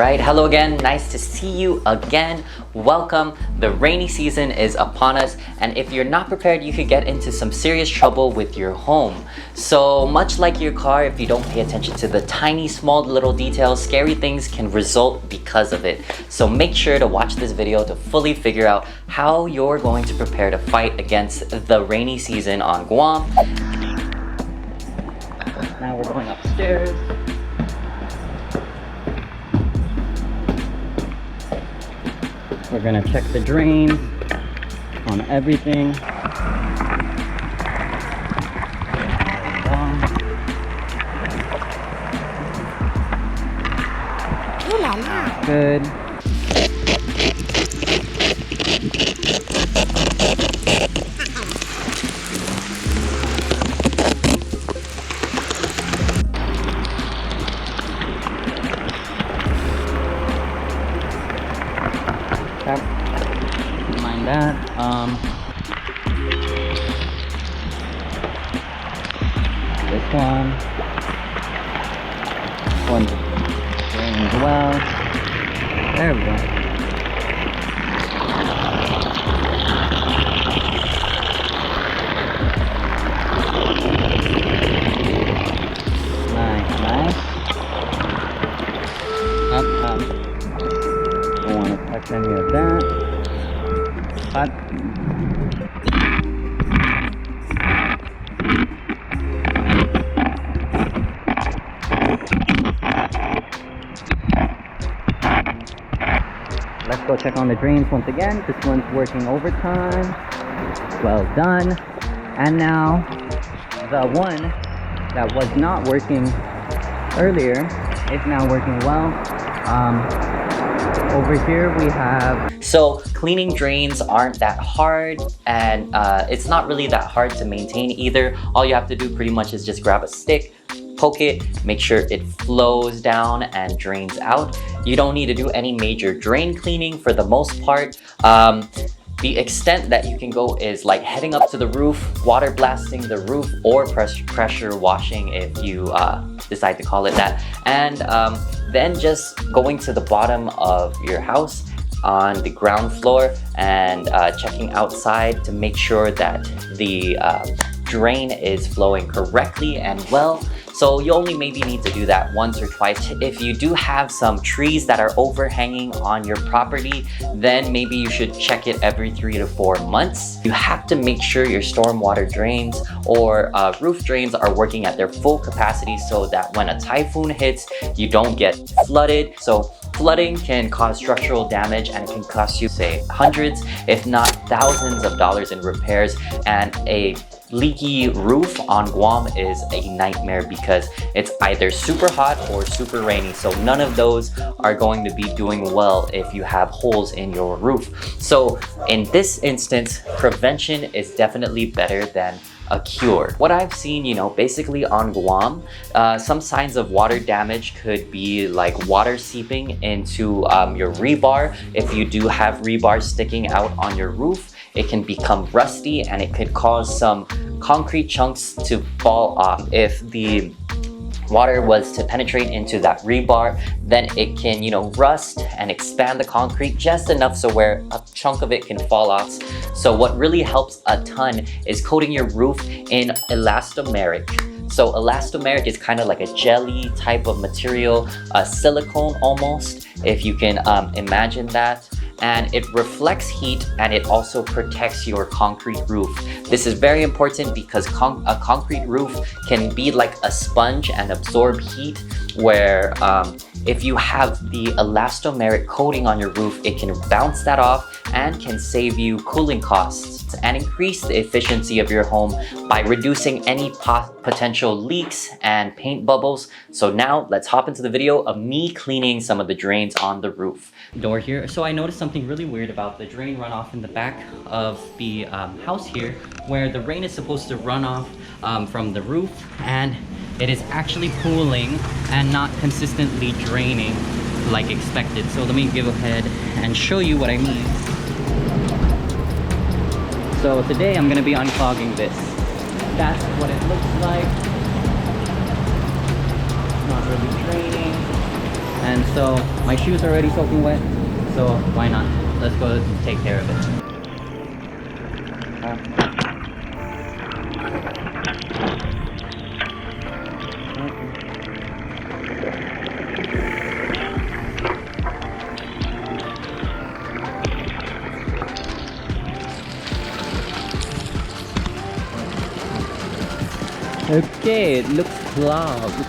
Right, hello again, nice to see you again. Welcome. The rainy season is upon us, and if you're not prepared, you could get into some serious trouble with your home. So much like your car, if you don't pay attention to the tiny small little details, scary things can result because of it. So make sure to watch this video to fully figure out how you're going to prepare to fight against the rainy season on Guam. Now we're going upstairs. We're gonna check the drains on everything. Good. Mind that. This one's doing as well. There we go. Nice. Don't want to touch any of that. But let's go check on the drains once again. This one's working overtime. Well done. And now the one that was not working earlier is now working well. Over here we have... So cleaning drains aren't that hard, and it's not really that hard to maintain either. All you have to do pretty much is just grab a stick, poke it, make sure it flows down and drains out. You don't need to do any major drain cleaning for the most part. The extent that you can go is like heading up to the roof, water blasting the roof, or pressure washing if you decide to call it that. And then just going to the bottom of your house on the ground floor and checking outside to make sure that the drain is flowing correctly and well. So you only maybe need to do that once or twice. If you do have some trees that are overhanging on your property, then maybe you should check it every 3 to 4 months. You have to make sure your stormwater drains or roof drains are working at their full capacity so that when a typhoon hits, you don't get flooded. So flooding can cause structural damage, and it can cost you, say, hundreds, if not thousands of dollars in repairs. And a leaky roof on Guam is a nightmare because it's either super hot or super rainy. So none of those are going to be doing well if you have holes in your roof. So in this instance, prevention is definitely better than a cure. What I've seen, basically on Guam, some signs of water damage could be like water seeping into your rebar. If you do have rebar sticking out on your roof, it can become rusty and it could cause some concrete chunks to fall off. If the water was to penetrate into that rebar, then it can, rust and expand the concrete just enough so where a chunk of it can fall off. So what really helps a ton is coating your roof in elastomeric. So elastomeric is kind of like a jelly type of material, a silicone almost, if you can imagine that. And it reflects heat, and it also protects your concrete roof. This is very important because a concrete roof can be like a sponge and absorb heat, where if you have the elastomeric coating on your roof, it can bounce that off and can save you cooling costs and increase the efficiency of your home by reducing any potential leaks and paint bubbles. So now let's hop into the video of me cleaning some of the drains on the roof. Door here. So I noticed something really weird about the drain runoff in the back of the house here, where the rain is supposed to run off from the roof, and it is actually pooling and not consistently draining like expected. So let me go ahead and show you what I mean. So today I'm gonna be unclogging this. That's what it looks like. Not really draining. And so my shoes are already soaking wet, so why not? Let's go take care of it. Okay, it looks clogged.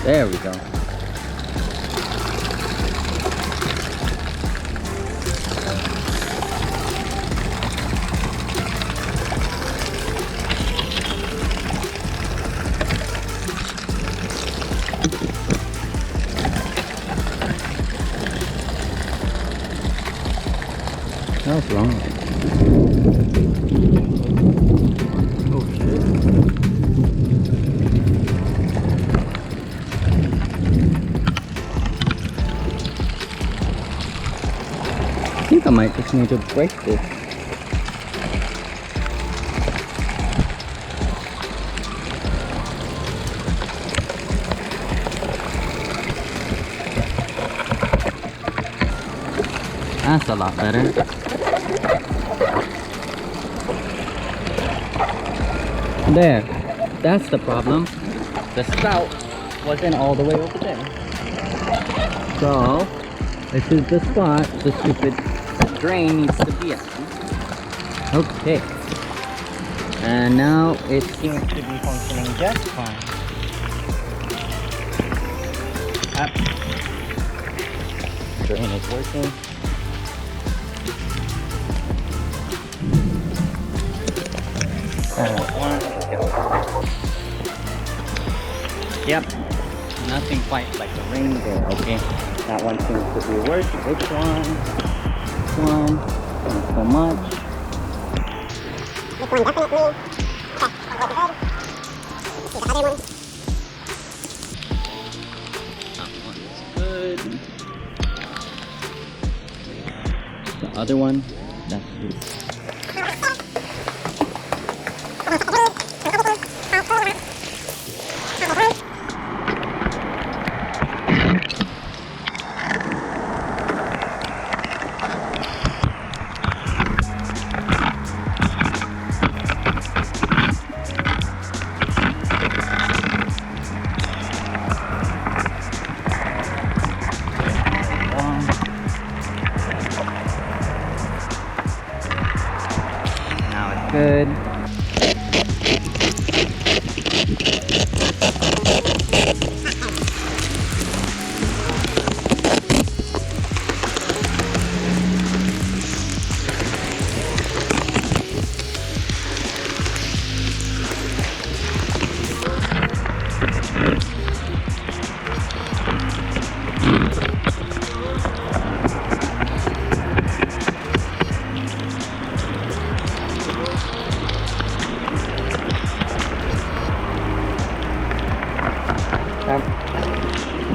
There we go. What's wrong? Oh shit. I think I might just need to break this. That's a lot better. There, that's the problem. The spout wasn't all the way over there. So, this is the spot the stupid drain needs to be at. Okay. And now it seems to be functioning just fine. Up. Drain is working. Yep, nothing quite like the rain there. Okay, that one seems to be working. Which one? This one, not so much. This one definitely. Okay, the other one. That one's good. The other one, that's good. Good.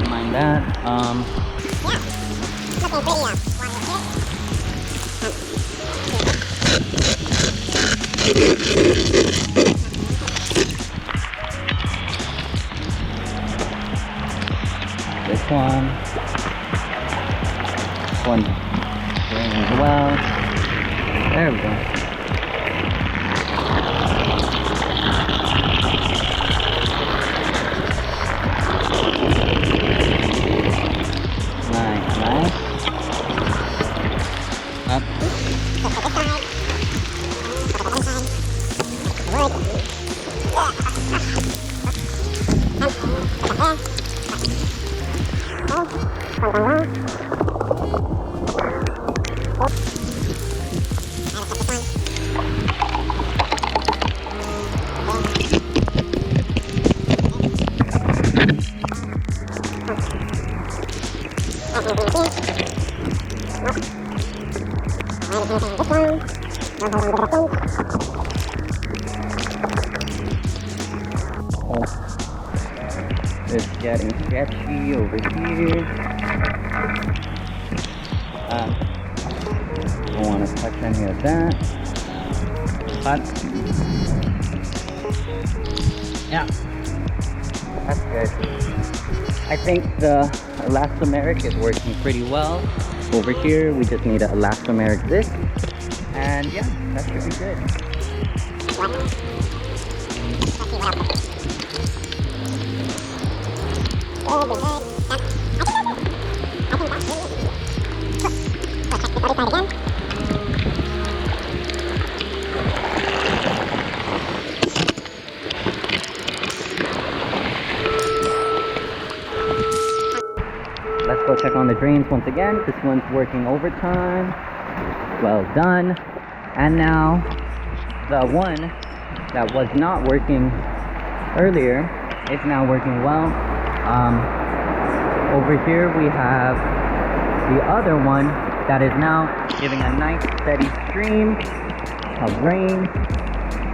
Mind that. This one doing as well. There we go. Nice. Up. Oh, it's getting sketchy over here. don't want to touch any of that. But yeah, that's good. I think the elastomeric is working pretty well. Over here, we just need an elastomeric this, and yeah, that should be good. Let's go check on the drains once again. This one's working overtime. Well done. And now the one that was not working earlier is now working well. Over here we have the other one that is now giving a nice steady stream of rain.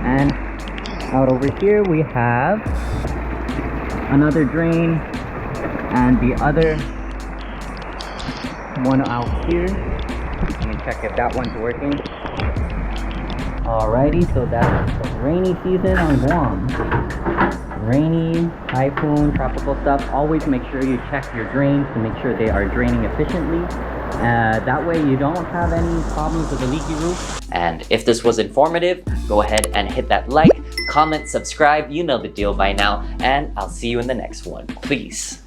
And out over here we have another drain and the other one out here. Let me check if that one's working. Alrighty, so that's rainy season on Guam. Rainy, typhoon, tropical stuff. Always make sure you check your drains to make sure they are draining efficiently. That way you don't have any problems with a leaky roof. And if this was informative, go ahead and hit that like, comment, subscribe. You know the deal by now. And I'll see you in the next one. Peace.